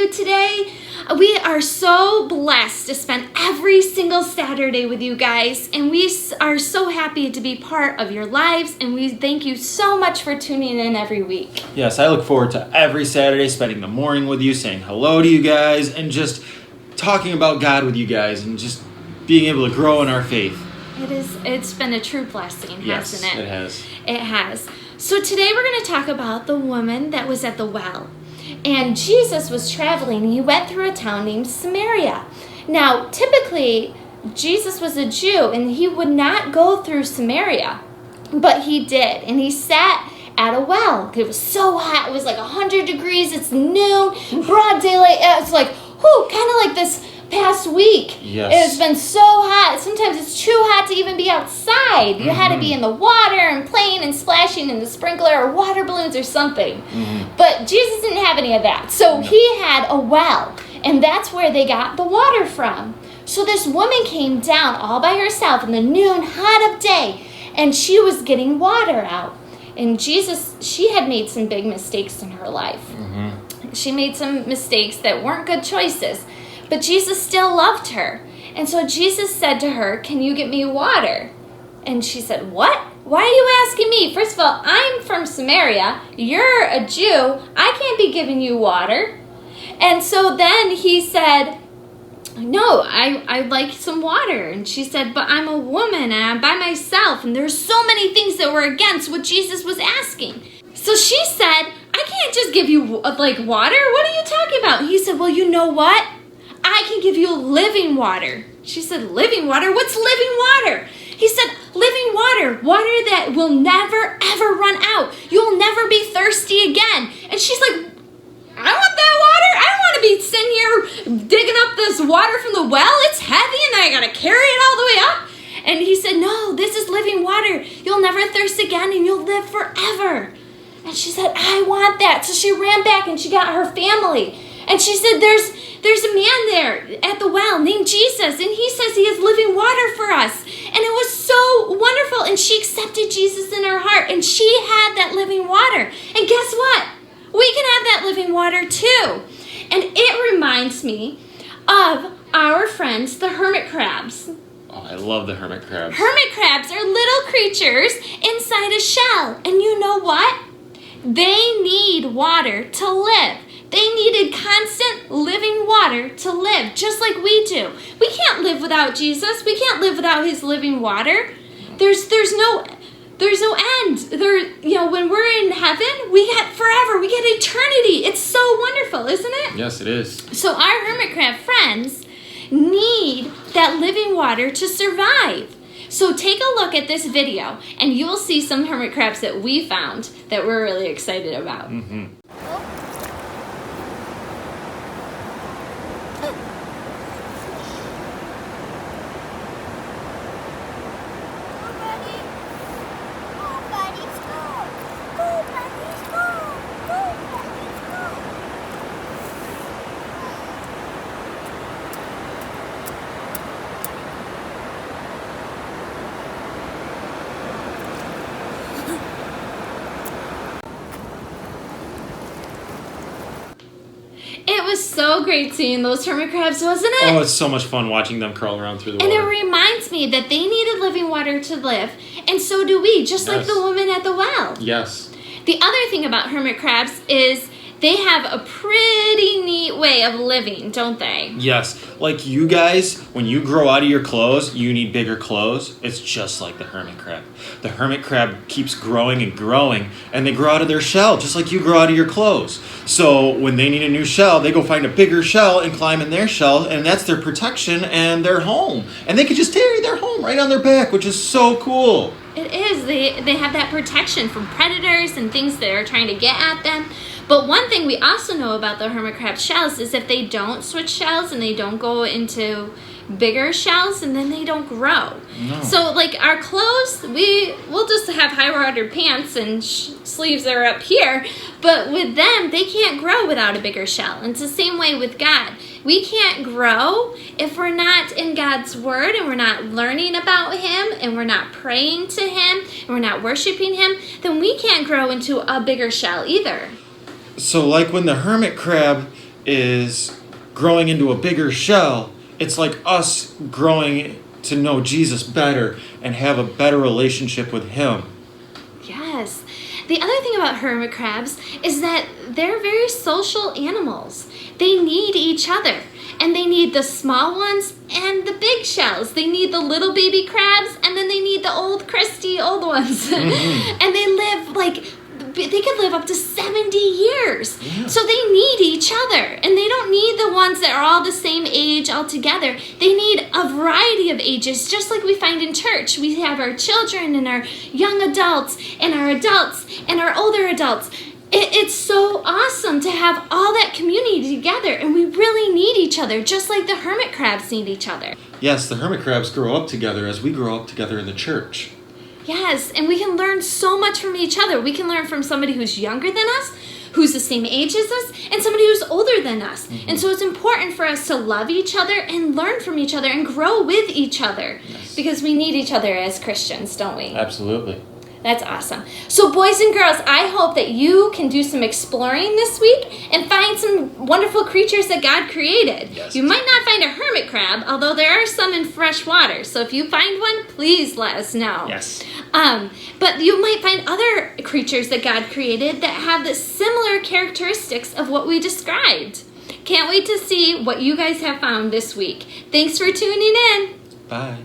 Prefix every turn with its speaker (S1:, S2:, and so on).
S1: you today. We are so blessed to spend every single Saturday with you guys, and we are so happy to be part of your lives, and we thank you so much for tuning in every week.
S2: Yes, I look forward to every Saturday spending the morning with you, saying hello to you guys, and just talking about God with you guys, and just being able to grow in our faith.
S1: It's been a true blessing, hasn't it?
S2: Yes, it has.
S1: It has. So today we're going to talk about the woman that was at the well. And Jesus was traveling. He went through a town named Samaria. Now, typically, Jesus was a Jew, and he would not go through Samaria. But he did. And he sat at a well. It was so hot. It was like 100 degrees. It's noon, broad daylight. It's like, kind of like this past week.
S2: Yes.
S1: It's been so hot. Sometimes it's too hot to even be outside. You had to be in the water and playing and splashing in the sprinkler or water balloons or something. But Jesus didn't have any of that. So he had a well, and that's where they got the water from. So this woman came down all by herself in the noon hot of day, and she was getting water out. And she had made some big mistakes in her life. She made some mistakes that weren't good choices. But Jesus still loved her. And so Jesus said to her, "Can you get me water?" And she said, "What? Why are you asking me? First of all, I'm from Samaria. You're a Jew. I can't be giving you water." And so then he said, "No, I'd like some water." And she said, "But I'm a woman and I'm by myself." And there's so many things that were against what Jesus was asking. So she said, "I can't just give you water. What are you talking about?" He said, "Well, you know what? I can give you living water." She said, "Living water? What's living water?" He said, "Living water. Water that will never, ever run out. You'll never be thirsty again." And she's like, "I want that water. I don't want to be sitting here digging up this water from the well. It's heavy and I got to carry it all the way up." And he said, "No, this is living water. You'll never thirst again and you'll live forever." And she said, "I want that." So she ran back and she got her family. And she said, there's a man there at the well named Jesus, and he says he has living water for us. And it was so wonderful. And she accepted Jesus in her heart, and she had that living water. And guess what? We can have that living water too. And it reminds me of our friends, the hermit crabs.
S2: Oh, I love the hermit crabs.
S1: Hermit crabs are little creatures inside a shell. And you know what? They need water to live. They needed constant living water to live, just like we do. We can't live without Jesus. We can't live without his living water. There's no end. When we're in heaven, we get forever. We get eternity. It's so wonderful, isn't it?
S2: Yes, it is.
S1: So our hermit crab friends need that living water to survive. So take a look at this video, and you will see some hermit crabs that we found that we're really excited about. It was so great seeing those hermit crabs, wasn't it?
S2: Oh, it's so much fun watching them crawl around through the
S1: water.
S2: water.
S1: And it reminds me that they needed living water to live, and so do we, just like the woman at the well.
S2: Yes.
S1: The other thing about hermit crabs is they have a pretty neat way of living, don't they?
S2: Yes. Like you guys, when you grow out of your clothes, you need bigger clothes. It's just like the hermit crab. The hermit crab keeps growing and growing, and they grow out of their shell, just like you grow out of your clothes. So when they need a new shell, they go find a bigger shell and climb in their shell, and that's their protection and their home. And they can just carry their home right on their back, which is so cool.
S1: It is. They have that protection from predators and things that are trying to get at them. But one thing we also know about the hermit crab shells is if they don't switch shells and they don't go into bigger shells, and then they don't grow.
S2: No.
S1: So like our clothes, we'll just have high water pants and sleeves that are up here, but with them, they can't grow without a bigger shell. And it's the same way with God. We can't grow if we're not in God's word and we're not learning about him and we're not praying to him and we're not worshiping him, then we can't grow into a bigger shell either.
S2: So like when the hermit crab is growing into a bigger shell. It's like us growing to know Jesus better and have a better relationship with him.
S1: Yes. The other thing about hermit crabs is that they're very social animals. They need each other. And they need the small ones and the big shells. They need the little baby crabs, and then they need the old, crusty old ones.
S2: Mm-hmm.
S1: And they they could live up to 70 years.
S2: Yeah.
S1: So they need each other. And they don't need the ones that are all the same age all together. They need a variety of ages, just like we find in church. We have our children and our young adults and our older adults. It's so awesome to have all that community together, and we really need each other, just like the hermit crabs need each other.
S2: Yes, the hermit crabs grow up together as we grow up together in the church.
S1: Yes, and we can learn so much from each other. We can learn from somebody who's younger than us, who's the same age as us, and somebody who's older than us. Mm-hmm. And so it's important for us to love each other and learn from each other and grow with each other.
S2: Yes.
S1: Because we need each other as Christians, don't we?
S2: Absolutely.
S1: That's awesome. So boys and girls, I hope that you can do some exploring this week and find some wonderful creatures that God created.
S2: Yes.
S1: You might not find a hermit crab, although there are some in fresh water. So if you find one, please let us know.
S2: Yes.
S1: But you might find other creatures that God created that have the similar characteristics of what we described. Can't wait to see what you guys have found this week. Thanks for tuning in.
S2: Bye.